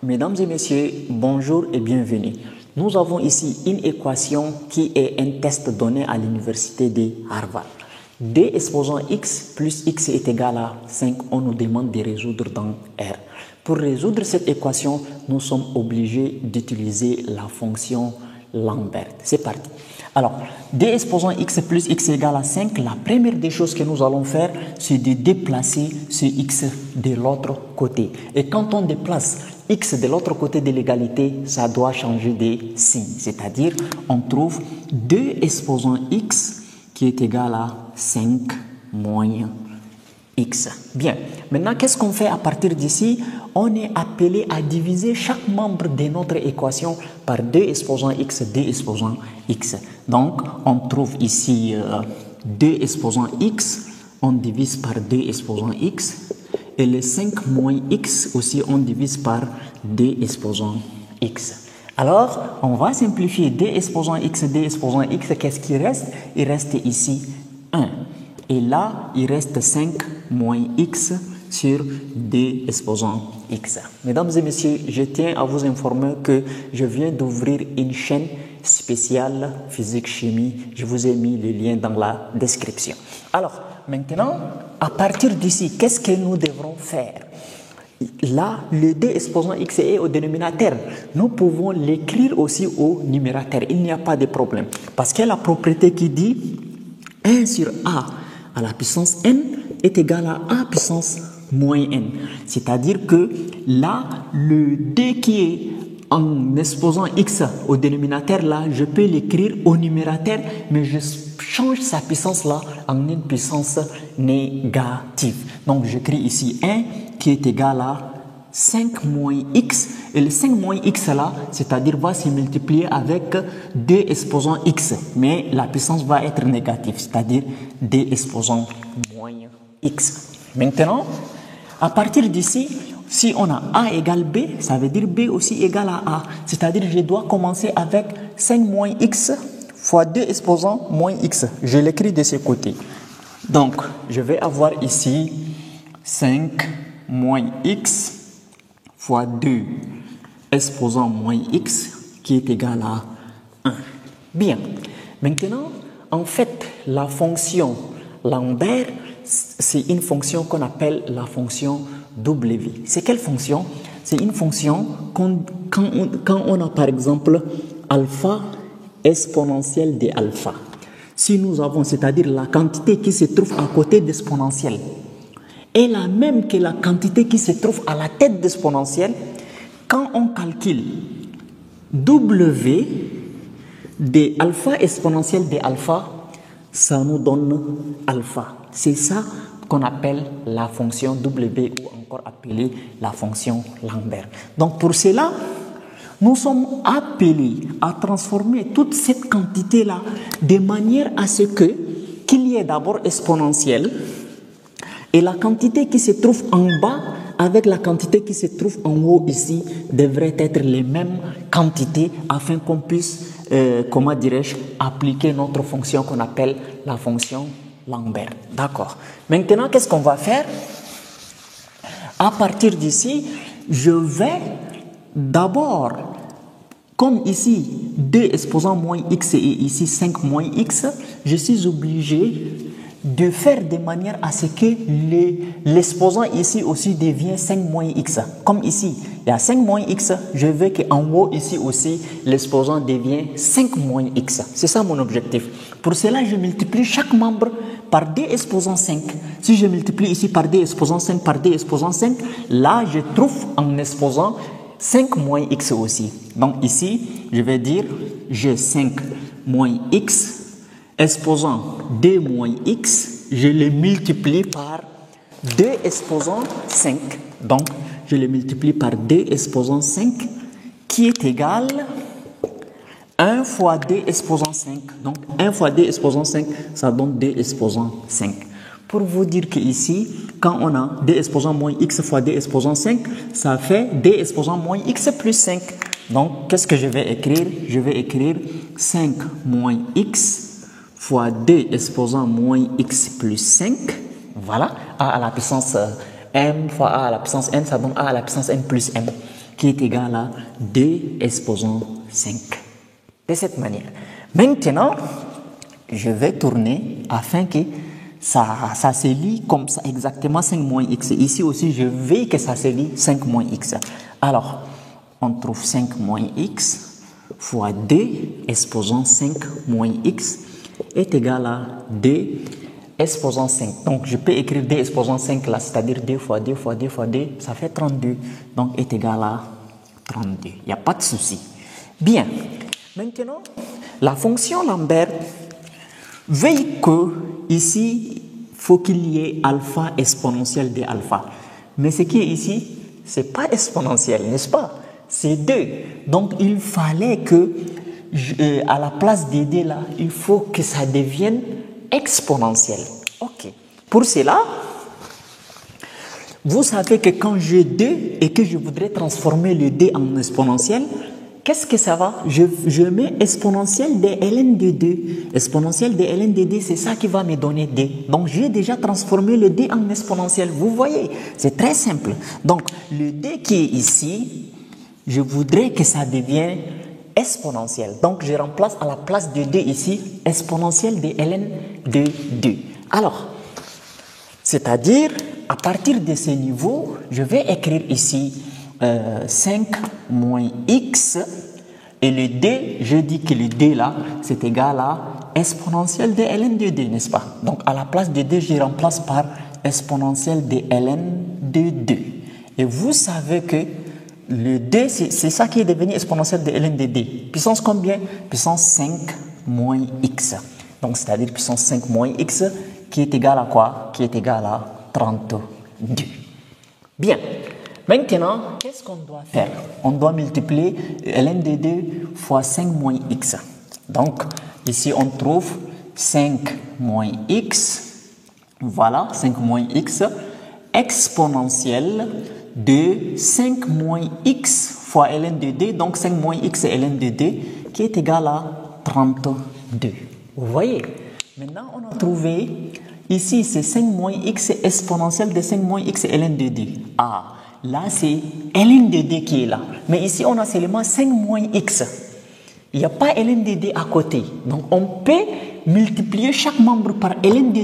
Mesdames et messieurs, bonjour et bienvenue. Nous avons ici une équation qui est un test donné à l'université de Harvard. D exposant x plus x est égal à 5, on nous demande de résoudre dans R. Pour résoudre cette équation, nous sommes obligés d'utiliser la fonction Lambert. C'est parti. Alors, D exposant x plus x égale à 5, la première des choses que nous allons faire, c'est de déplacer ce x de l'autre côté. Et quand on déplace x de l'autre côté de l'égalité, ça doit changer de signe. C'est-à-dire, on trouve 2 exposant x qui est égal à 5 moins x. Bien, maintenant, qu'est-ce qu'on fait à partir d'ici? On est appelé à diviser chaque membre de notre équation par 2 exposant x, 2 exposant x. Donc, on trouve ici 2 exposant x, on divise par 2 exposant x. Et les 5 moins x aussi, on divise par 2 exposant x. Alors, on va simplifier 2 exposant x, 2 exposant x. Qu'est-ce qui reste? Il reste ici 1. Et là, il reste 5 moins x sur 2 exposant x. Mesdames et messieurs, je tiens à vous informer que je viens d'ouvrir une chaîne spéciale physique-chimie. Je vous ai mis le lien dans la description. Alors, maintenant, à partir d'ici, qu'est-ce que nous devrons faire? Là, le 2 exposant x est au dénominateur. Nous pouvons l'écrire aussi au numérateur. Il n'y a pas de problème. Parce qu'il y a la propriété qui dit 1 sur a à la puissance n est égal à a puissance moins n. C'est-à-dire que là, le 2 qui est en exposant x au dénominateur, là, je peux l'écrire au numérateur, mais je change sa puissance là en une puissance négative. Donc, j'écris ici 1 qui est égal à 5 moins x. Et le 5 moins x là, c'est-à-dire va se multiplier avec 2 exposant x. Mais la puissance va être négative, c'est-à-dire 2 exposant moins x. Maintenant, à partir d'ici, si on a a égale b, ça veut dire b aussi égale à a. C'est-à-dire je dois commencer avec 5 moins x fois 2 exposant moins x. Je l'écris de ce côté. Donc, je vais avoir ici 5 moins x fois 2 exposant moins x qui est égal à 1. Bien. Maintenant, en fait, la fonction Lambert, c'est une fonction qu'on appelle la fonction W. C'est quelle fonction? C'est une fonction quand on a par exemple alpha exponentielle de alpha. Si nous avons, c'est-à-dire la quantité qui se trouve à côté d'exponentielle est la même que la quantité qui se trouve à la tête d'exponentielle, quand on calcule W de alpha exponentielle de alpha, ça nous donne alpha. C'est ça qu'on appelle la fonction W ou encore appelée la fonction Lambert. Donc pour cela, nous sommes appelés à transformer toute cette quantité-là de manière à ce qu'il y ait d'abord exponentielle et la quantité qui se trouve en bas avec la quantité qui se trouve en haut ici devraient être les mêmes quantités afin qu'on puisse, comment dirais-je, appliquer notre fonction qu'on appelle la fonction Lambert. D'accord. Maintenant, qu'est-ce qu'on va faire? À partir d'ici, je vais d'abord, comme ici, 2 exposant moins x et ici 5 moins x, je suis obligé de faire de manière à ce que l'exposant ici aussi devient 5 moins x. Comme ici, il y a 5 moins x, je veux qu'en haut ici aussi, l'exposant devient 5 moins x. C'est ça mon objectif. Pour cela, je multiplie chaque membre par 2 exposant 5. Si je multiplie ici par 2 exposant 5 par 2 exposant 5, là, je trouve en exposant 5 moins x aussi. Donc ici, je vais dire, j'ai 5 moins x exposant 2 moins x, je le multiplie par 2 exposant 5. Donc, je le multiplie par 2 exposant 5 qui est égal à 1 fois 2 exposant 5. Donc, 1 fois 2 exposant 5, ça donne 2 exposant 5. Pour vous dire qu'ici, quand on a 2 exposant moins x fois 2 exposant 5, ça fait 2 exposant moins x plus 5. Donc, qu'est-ce que je vais écrire? Je vais écrire 5 moins x fois 2 exposant moins x plus 5, voilà, a à la puissance m fois a à la puissance n, ça donne a à la puissance n plus m. qui est égal à 2 exposant 5. De cette manière. Maintenant, je vais tourner afin que ça se lit comme ça, exactement 5 moins x. Ici aussi, je veux que ça se lit 5 moins x. Alors, on trouve 5 moins x fois 2 exposant 5 moins x est égal à 2 exposant 5. Donc, je peux écrire 2 exposant 5 là, c'est-à-dire 2 fois 2 fois 2 fois 2, ça fait 32. Donc, est égal à 32. Il n'y a pas de souci. Bien. Maintenant, la fonction Lambert veille que ici, faut qu'il y ait alpha exponentielle de alpha. Mais ce qui est ici, ce n'est pas exponentiel, n'est-ce pas? C'est 2. Donc, il fallait que, à la place des 2 là, il faut que ça devienne exponentiel. Ok. Pour cela, vous savez que quand j'ai 2 et que je voudrais transformer le 2 en exponentiel, qu'est-ce que ça va? Je mets exponentielle de ln de 2. Exponentielle de ln de 2, c'est ça qui va me donner 2. Donc, j'ai déjà transformé le 2 en exponentiel. Vous voyez, c'est très simple. Donc, le 2 qui est ici, je voudrais que ça devienne exponentiel. Donc, je remplace à la place de 2 ici, exponentielle de ln de 2. Alors, c'est-à-dire, à partir de ce niveau, je vais écrire ici 5 moins x, et le d, je dis que le d là, c'est égal à exponentielle de ln de 2, n'est-ce pas? Donc, à la place de 2, je remplace par exponentielle de ln de 2. Et vous savez que le d, c'est ça qui est devenu exponentielle de ln de 2. Puissance combien? Puissance 5 moins x. Donc, c'est-à-dire puissance 5 moins x, qui est égal à quoi? Qui est égal à 32. Bien. Maintenant, qu'est-ce qu'on doit faire? On doit multiplier ln de 2 fois 5 moins x. Donc, ici, on trouve 5 moins x, voilà, 5 moins x, exponentielle de 5 moins x fois ln de 2, donc 5 moins x et ln de 2, qui est égal à 32. Vous voyez? Maintenant, on a trouvé, ici, c'est 5 moins x exponentielle de 5 moins x et ln de 2. Ah! Là, c'est ln de 2 qui est là. Mais ici, on a seulement 5 moins x. Il n'y a pas ln de 2 à côté. Donc, on peut multiplier chaque membre par ln de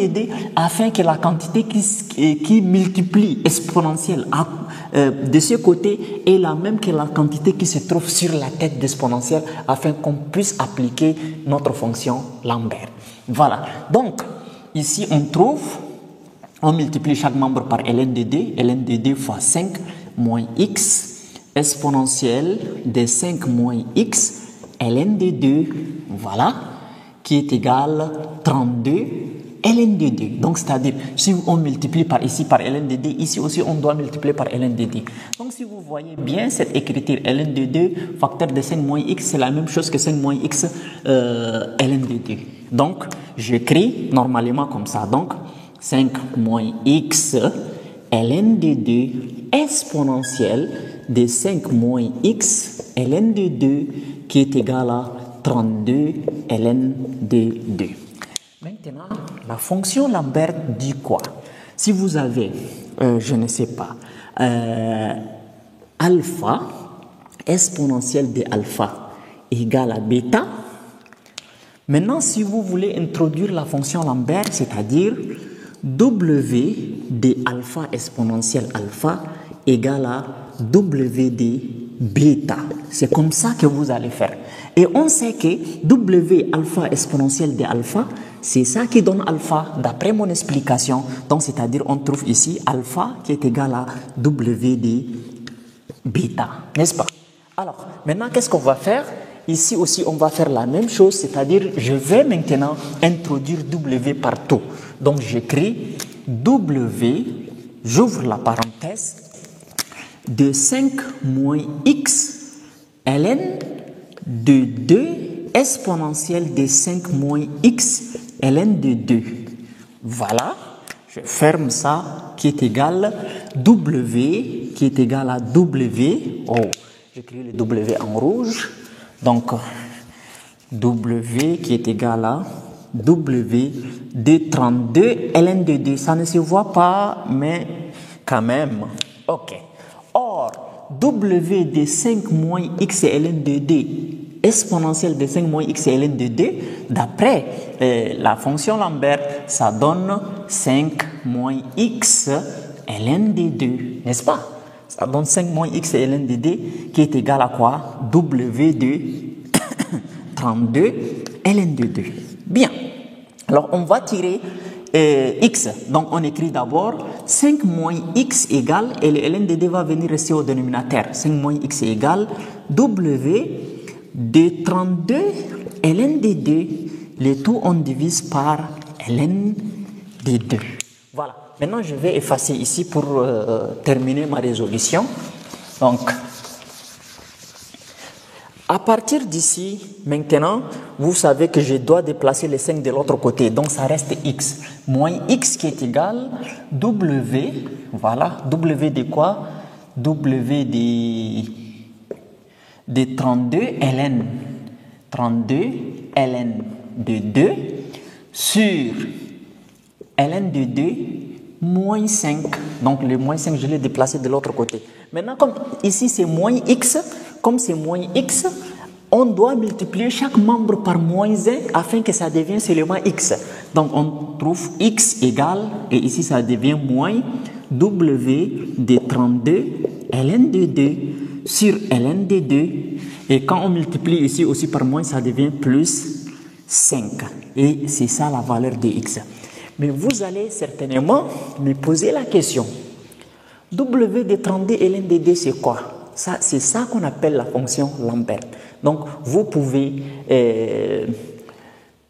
2, afin que la quantité qui multiplie exponentielle de ce côté est la même que la quantité qui se trouve sur la tête d'exponentielle, afin qu'on puisse appliquer notre fonction Lambert. Voilà. Donc, ici, on multiplie chaque membre par ln de 2 fois 5 moins x, exponentielle de 5 moins x, ln de 2, voilà, qui est égal à 32 ln de 2. Donc, c'est-à-dire, si on multiplie par ici par ln de 2, ici aussi, on doit multiplier par ln de 2. Donc, si vous voyez bien cette écriture, ln de 2, facteur de 5 moins x, c'est la même chose que 5 moins x, ln de 2. Donc, j'écris normalement comme ça. Donc, 5 moins x ln de 2 exponentielle de 5 moins x ln de 2 qui est égal à 32 ln de 2. Maintenant, la fonction Lambert dit quoi? Si vous avez, je ne sais pas, alpha exponentielle de alpha égale à bêta, maintenant si vous voulez introduire la fonction Lambert, c'est-à-dire W de alpha exponentielle alpha égale à W de bêta. C'est comme ça que vous allez faire. Et on sait que W alpha exponentielle de alpha, c'est ça qui donne alpha d'après mon explication. Donc, c'est-à-dire, on trouve ici alpha qui est égal à W de bêta. N'est-ce pas? Alors, maintenant, qu'est-ce qu'on va faire? Ici aussi, on va faire la même chose, c'est-à-dire, je vais maintenant introduire W partout. Donc, j'écris W, j'ouvre la parenthèse, de 5 moins x ln de 2 exponentielle de 5 moins x ln de 2. Voilà, je ferme ça qui est égal à W, qui est égal à W. Oh, j'écris le W en rouge. Donc, W qui est égal à W de 32 ln de 2. Ça ne se voit pas, mais quand même. OK. Or, W de 5 moins x ln de d exponentielle de 5 moins x ln de d, d'après la fonction Lambert, ça donne 5 moins x ln de 2, n'est-ce pas? Ça donne 5 moins x ln de d qui est égal à quoi? W de 32 ln de 2. Bien. Alors, on va tirer x. Donc, on écrit d'abord 5 moins x égale, et le ln de d va venir rester au dénominateur. 5 moins x égale W de 32 ln de 2. Le tout, on divise par ln de 2. Voilà. Maintenant, je vais effacer ici pour terminer ma résolution. Donc, à partir d'ici, maintenant, vous savez que je dois déplacer les 5 de l'autre côté. Donc, ça reste x. Moins x qui est égal W. Voilà. W de quoi? W de 32 ln. 32 ln de 2 sur ln de 2 moins 5. Donc, le moins 5, je l'ai déplacé de l'autre côté. Maintenant, comme ici, c'est moins x, comme c'est moins x, on doit multiplier chaque membre par moins 1 afin que ça devienne seulement x. Donc, on trouve x égale, et ici, ça devient moins W de 32 ln de 2 sur ln de 2. Et quand on multiplie ici aussi par moins, ça devient plus 5. Et c'est ça la valeur de x. Mais vous allez certainement me poser la question. W de 32 ln de 2, c'est quoi? C'est ça qu'on appelle la fonction Lambert. Donc, vous pouvez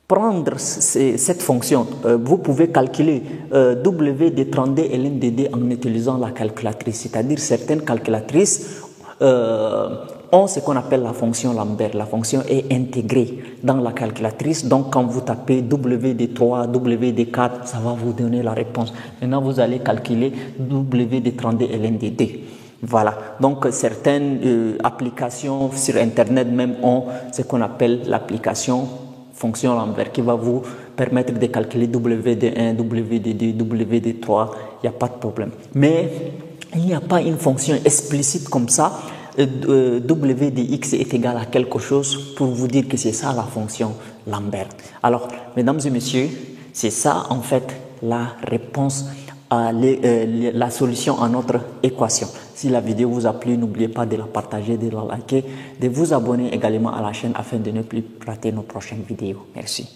prendre cette fonction. Vous pouvez calculer W de 32 ln de 2 en utilisant la calculatrice. C'est-à-dire certaines calculatrices ont ce qu'on appelle la fonction Lambert. La fonction est intégrée dans la calculatrice. Donc, quand vous tapez W de 3, W de 4, ça va vous donner la réponse. Maintenant, vous allez calculer W de 32 ln de 2. Voilà. Donc, certaines applications sur Internet même ont ce qu'on appelle l'application fonction Lambert qui va vous permettre de calculer W de 1, W de 2, W de 3. Il n'y a pas de problème. Mais il n'y a pas une fonction explicite comme ça. W de x est égal à quelque chose pour vous dire que c'est ça la fonction Lambert. Alors, mesdames et messieurs, c'est ça en fait la réponse à la solution à notre équation. Si la vidéo vous a plu, n'oubliez pas de la partager, de la liker, de vous abonner également à la chaîne afin de ne plus rater nos prochaines vidéos. Merci.